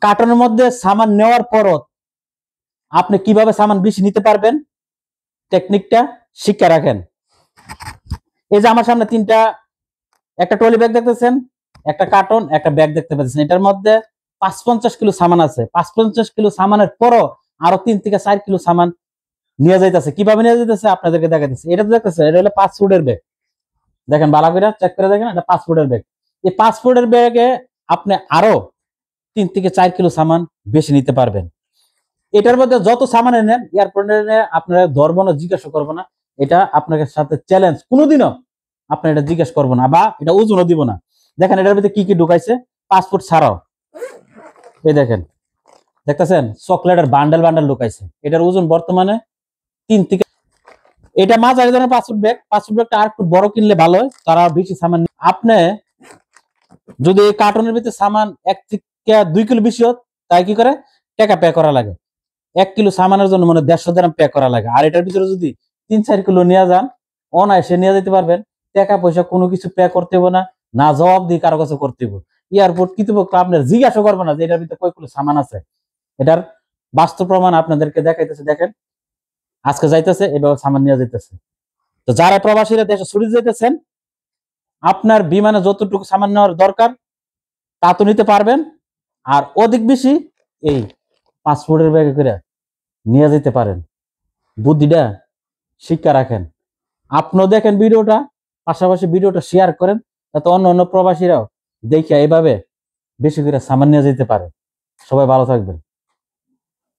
কার্টনের মধ্যে সামান নেওয়ার পরও আপনি কিভাবে সামান বেশি নিতে পারবেন টেকনিকটা শিক্ষা রাখেন। এই যে আমার সামনে তিনটা, একটা ট্রলি ব্যাগ দেখতেছেন, একটা কার্টন, একটা ব্যাগ দেখতে পাচ্ছেন। এটার মধ্যে ৫৫০ কিলো সামান আছে। ৫৫০ কিলো সামানের পরও আরো ৩ থেকে ৪ কিলো সামান নিয়ে যাইতেছে। কিভাবে নিয়ে যাইতেছে আপনাদেরকে দেখাইতেছে। এটা তো দেখতেছে, এটা হলো ৫ ফুটের ব্যাগ। দেখেন ভালো করে চেক করে দেখেন, এটা 5 ফুটের ব্যাগ। এই 5 ফুটের ব্যাগে আপনি আরো 3 থেকে 4 কিলো সামান বেশি নিতে পারবেন। এটার মধ্যে যত সামান নেন এয়ারপোর্টে আপনারা ধরবো না, জিজ্ঞাসা করবো না। এটা আপনার সাথে চ্যালেঞ্জ, কোনোদিনও আপনার এটা জিজ্ঞাসা করবো না বা এটা ওজনও দিব না। দেখেন এটার মধ্যে কি কি ঢুকাইছে, 5 ফুট ছাড়াও। এই দেখেন, দেখতেছেন চকলেটের বান্ডেল বান্ডেল ঢুকাইছে। এটার ওজন বর্তমানে 3 থেকে, এটা মাঝারি ধরনের 5 ফুট ব্যাগ। 5 ফুট ব্যাগটা আর একটু বড় কিনলে ভালো হয়, তারা বেশি সামান। আপনি যদি এই কার্টনের ভিতরে সামান 1 থেকে 2 কিলো বেশি হোক, তাই কি করে টাকা পে করা লাগে। 1 কিলো সামানের জন্য মানে 150 দিরহাম পে করা লাগে। আর এটার ভিতরে যদি 3-4 কিলো নিয়ে যান, অনায়াসে নিয়ে যেতে পারবেন। টাকা পয়সা কোনো কিছু পে করতে হবে না, না জবাব দিয়ে কারো কাছে করতে হবে। এয়ারপোর্ট কর্তৃপক্ষ আপনার জিজ্ঞাসা করবে না যে এটার ভিতরে কয় কিলো সামান আছে। এটার বাস্তব প্রমাণ আপনাদেরকে দেখাইতেছে। দেখেন আজকে যাইতেছে, এভাবে সামান নিয়ে যাইতেছে। তো যারা প্রবাসীরা দেশে ছুটে যেতেছেন, আপনার বিমানে যতটুকু সামান নেওয়ার দরকার তা তো নিতে পারবেন। আর অধিক বেশি এই 5 ফুটের ব্যাগে করে নিয়ে যেতে পারেন। বুদ্ধিটা শিক্ষা রাখেন। আপনিও দেখেন ভিডিওটা, পাশাপাশি ভিডিওটা শেয়ার করেন, যাতে অন্য অন্য প্রবাসীরাও দেখে এভাবে বেশি করে সামান নিয়ে যেতে পারে। সবাই ভালো থাকবেন।